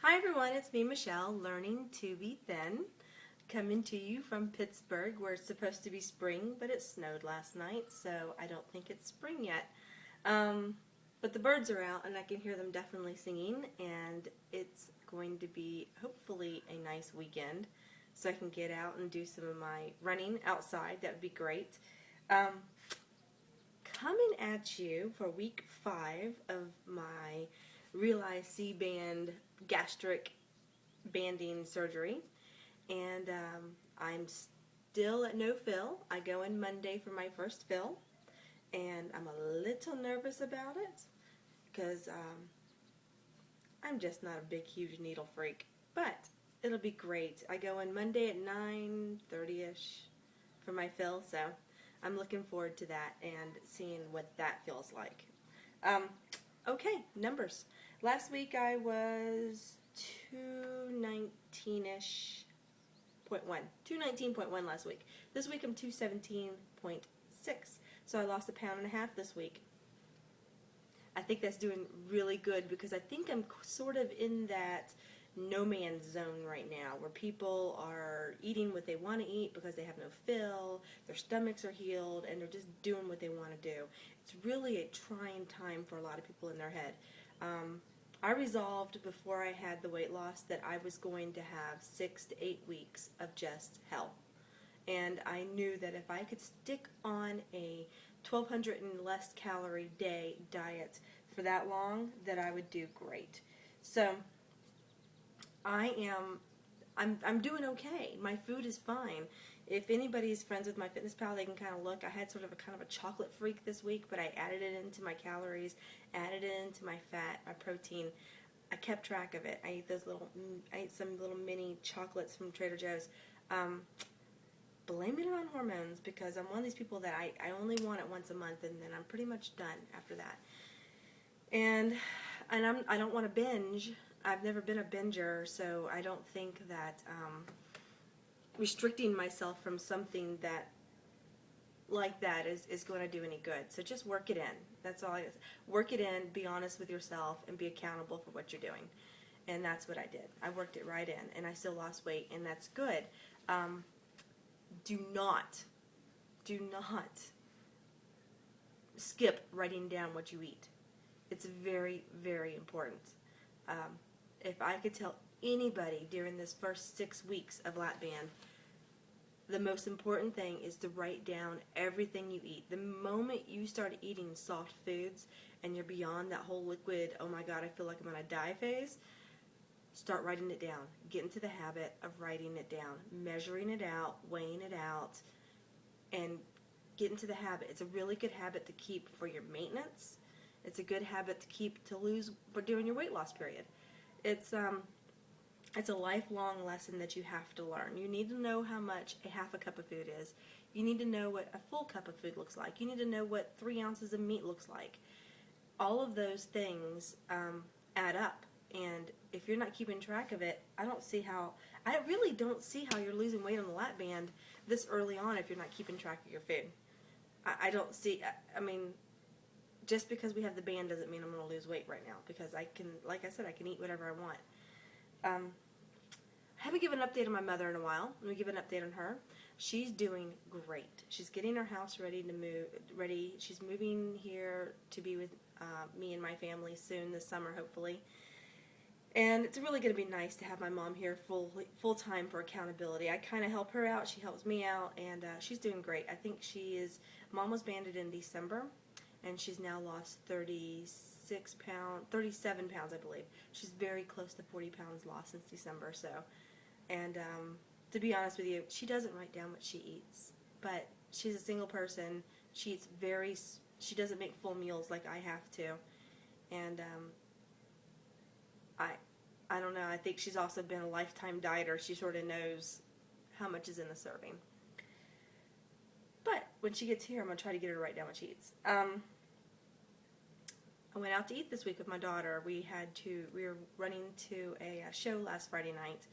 Hi everyone, it's me Michelle, learning to be thin, coming to you from Pittsburgh where it's supposed to be spring, but it snowed last night, so I don't think it's spring yet. But the birds are out and I can hear them definitely singing, and it's going to be hopefully a nice weekend so I can get out and do some of my running outside. That would be great. Coming at you for week 5 of my Realize C-band gastric banding surgery, and I'm still at no fill. I go in Monday for my first fill, and I'm a little nervous about it because I'm just not a big, huge needle freak, but it'll be great. I go in Monday at 9:30ish for my fill, so I'm looking forward to that and seeing what that feels like. Okay, numbers. Last week I was 219-ish, 219.1 last week. This week I'm 217.6, so I lost 1.5 pounds this week. I think that's doing really good because I think I'm sort of in that no man's zone right now where people are eating what they want to eat because they have no fill, their stomachs are healed, and they're just doing what they want to do. It's really a trying time for a lot of people in their head. I resolved before I had the weight loss that I was going to have 6 to 8 weeks of just hell. And I knew that if I could stick on a 1,200 and less calorie day diet for that long, that I would do great. So I'm doing okay. My food is fine. If anybody's friends with MyFitnessPal, they can kind of look. I had sort of a chocolate freak this week, but I added it into my calories, added it into my fat, my protein. I kept track of it. I ate some little mini chocolates from Trader Joe's. Blaming it on hormones because I'm one of these people that I only want it once a month, and then I'm pretty much done after that. And I don't want to binge. I've never been a binger, so I don't think that restricting myself from something like that is going to do any good. So just work it in. That's all. Work it in, be honest with yourself, and be accountable for what you're doing. And that's what I did. I worked it right in, and I still lost weight, and that's good. Do not skip writing down what you eat. It's very, very important. If I could tell anybody during this first 6 weeks of lap band, the most important thing is to write down everything you eat. The moment you start eating soft foods and you're beyond that whole liquid, oh my God, I feel like I'm going to die phase, start writing it down. Get into the habit of writing it down, measuring it out, weighing it out, and get into the habit. It's a really good habit to keep for your maintenance. It's a good habit to keep to lose during your weight loss period. It's a lifelong lesson that you have to learn. You need to know how much a half a cup of food is. You need to know what a full cup of food looks like. You need to know what 3 ounces of meat looks like. All of those things add up. And if you're not keeping track of it, I really don't see how you're losing weight on the lap band this early on if you're not keeping track of your food. I don't see, I mean, just because we have the band doesn't mean I'm going to lose weight right now, because I can, like I said, I can eat whatever I want. I haven't given an update on my mother in a while. Let me give an update on her. She's doing great. She's getting her house ready to move. She's moving here to be with me and my family soon this summer, hopefully. And it's really going to be nice to have my mom here full time for accountability. I kind of help her out. She helps me out, and she's doing great. I think Mom was banded in December, and she's now lost 37 pounds, I believe. She's very close to 40 pounds lost since December. So, and to be honest with you, she doesn't write down what she eats, but she's a single person. She doesn't make full meals like I have to, and I don't know. I think she's also been a lifetime dieter. She sort of knows how much is in the serving. But when she gets here, I'm going to try to get her to write down what she eats. I went out to eat this week with my daughter. We were running to a show last Friday night,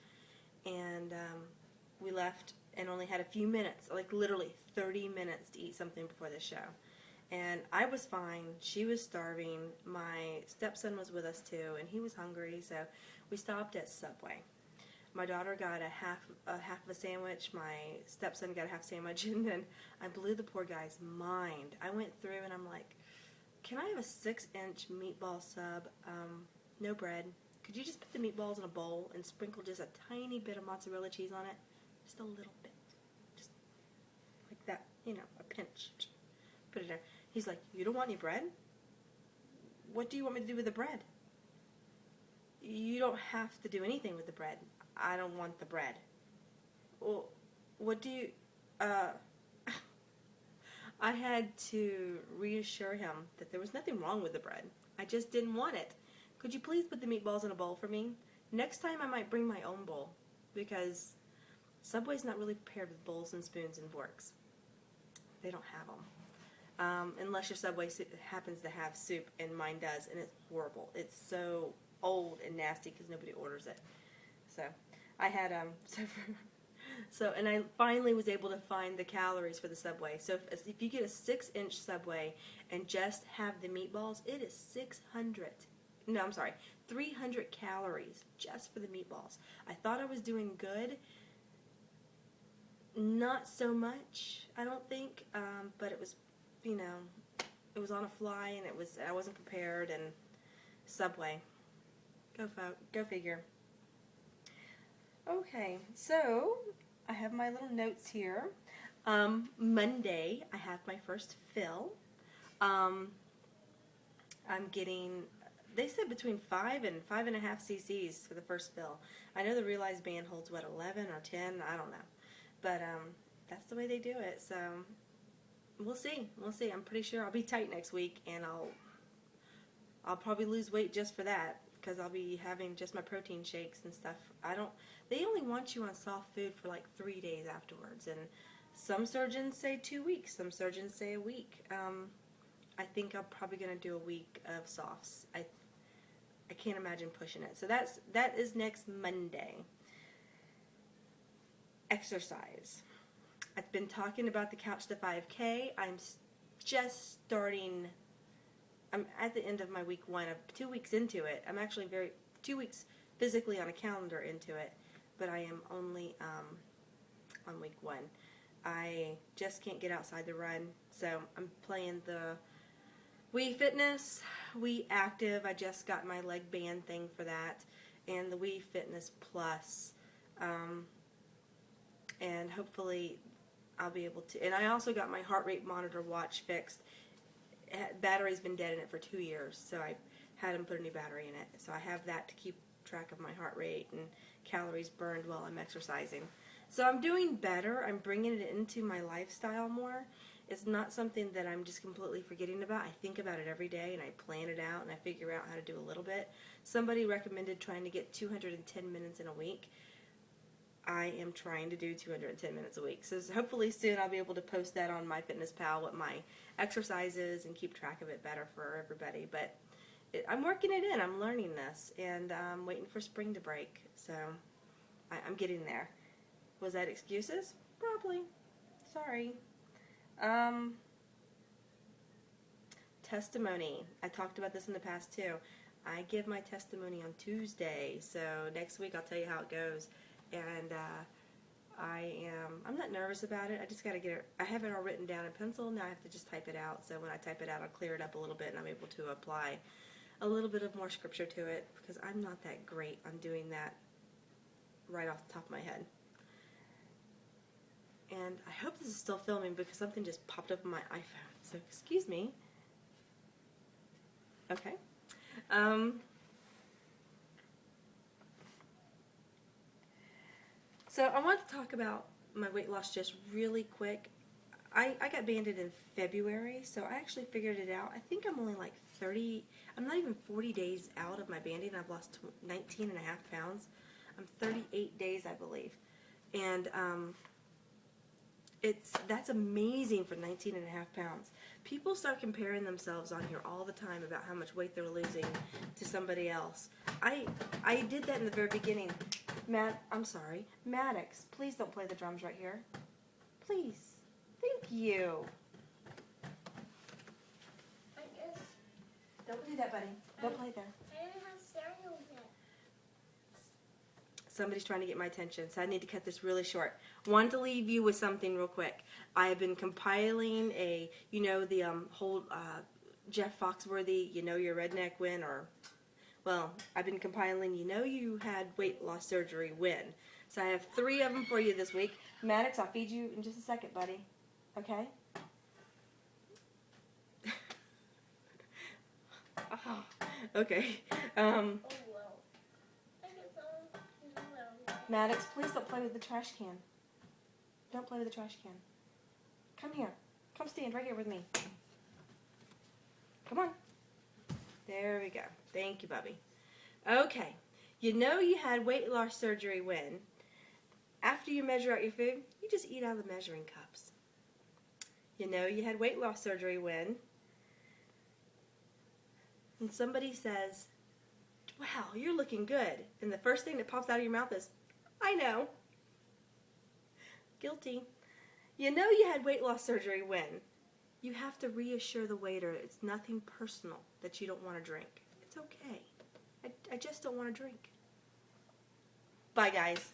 and we left and only had a few minutes, like literally 30 minutes to eat something before the show. And I was fine. She was starving. My stepson was with us too, and he was hungry, so we stopped at Subway. My daughter got a half of a sandwich. My stepson got a half sandwich, and then I blew the poor guy's mind. I went through and I'm like, can I have a 6-inch meatball sub, no bread? Could you just put the meatballs in a bowl and sprinkle just a tiny bit of mozzarella cheese on it? Just a little bit. Just like that, you know, a pinch. Put it there. He's like, you don't want any bread? What do you want me to do with the bread? You don't have to do anything with the bread. I don't want the bread. Well, what do you... I had to reassure him that there was nothing wrong with the bread. I just didn't want it. Could you please put the meatballs in a bowl for me? Next time I might bring my own bowl, because Subway's not really prepared with bowls and spoons and forks. They don't have them. Unless your Subway happens to have soup, and mine does, and it's horrible. It's so old and nasty because nobody orders it. So I had and I finally was able to find the calories for the Subway. So if you get a 6-inch Subway and just have the meatballs, it is 300 calories just for the meatballs. I thought I was doing good. Not so much, I don't think, but it was, you know, it was on a fly, and I wasn't prepared, and Subway. Go figure. Okay, so I have my little notes here. Monday, I have my first fill. I'm getting, they said between 5 and 5.5 cc's for the first fill. I know the Realize band holds, what, 11 or 10? I don't know. But that's the way they do it, so we'll see. We'll see. I'm pretty sure I'll be tight next week, and I'll probably lose weight just for that, because I'll be having just my protein shakes and stuff. They only want you on soft food for like 3 days afterwards, and some surgeons say 2 weeks, some surgeons say a week. I think I'm probably going to do a week of softs. I can't imagine pushing it. So that is next Monday. Exercise. I've been talking about the Couch to 5K. I'm just starting. I'm at the end of my week 1. I'm 2 weeks into it. I'm actually 2 weeks physically on a calendar into it, but I am only on week 1. I just can't get outside to run, so I'm playing the Wii Fitness, Wii Active. I just got my leg band thing for that, and the Wii Fitness Plus. And hopefully I'll be able to. And I also got my heart rate monitor watch fixed. Battery's been dead in it for 2 years, so I had them put a new battery in it. So I have that to keep track of my heart rate and calories burned while I'm exercising. So I'm doing better. I'm bringing it into my lifestyle more. It's not something that I'm just completely forgetting about. I think about it every day, and I plan it out, and I figure out how to do a little bit. Somebody recommended trying to get 210 minutes in a week. I am trying to do 210 minutes a week. So hopefully soon I'll be able to post that on MyFitnessPal, what my exercise is, and keep track of it better for everybody. But I'm working it in. I'm learning this, and I'm waiting for spring to break. So I'm getting there. Was that excuses? Probably. Sorry. Testimony. I talked about this in the past too. I give my testimony on Tuesday. So next week I'll tell you how it goes. And I'm not nervous about it. I just got to get it. I have it all written down in pencil. Now I have to just type it out. So when I type it out, I'll clear it up a little bit, and I'm able to apply a little bit of more scripture to it, because I'm not that great on doing that right off the top of my head. And I hope this is still filming, because something just popped up on my iPhone. So excuse me. Okay. So I want to talk about my weight loss just really quick. I got banded in February, so I actually figured it out. I think I'm only like I'm not even 40 days out of my banding. I've lost 19 and a half pounds. I'm 38 days, I believe. And that's amazing for 19 and a half pounds. People start comparing themselves on here all the time about how much weight they're losing to somebody else. I did that in the very beginning. I'm sorry. Maddox, please don't play the drums right here. Please. Thank you. do that, buddy. Don't play there. I didn't have cereal yet. Somebody's trying to get my attention, so I need to cut this really short. Wanted to leave you with something real quick. I have been compiling the whole Jeff Foxworthy, your redneck win, well, I've been compiling, you had weight loss surgery win. So I have 3 of them for you this week. Maddox, I'll feed you in just a second, buddy. Okay? Oh, okay. Oh, well. I get some. Maddox, please don't play with the trash can. Don't play with the trash can. Come here. Come stand right here with me. Come on. There we go. Thank you, Bubby. Okay. You had weight loss surgery when, after you measure out your food, you just eat out of the measuring cups. You had weight loss surgery when somebody says, wow, you're looking good. And the first thing that pops out of your mouth is, I know. Guilty. You had weight loss surgery when you have to reassure the waiter it's nothing personal that you don't want to drink. It's okay. I just don't want to drink. Bye, guys.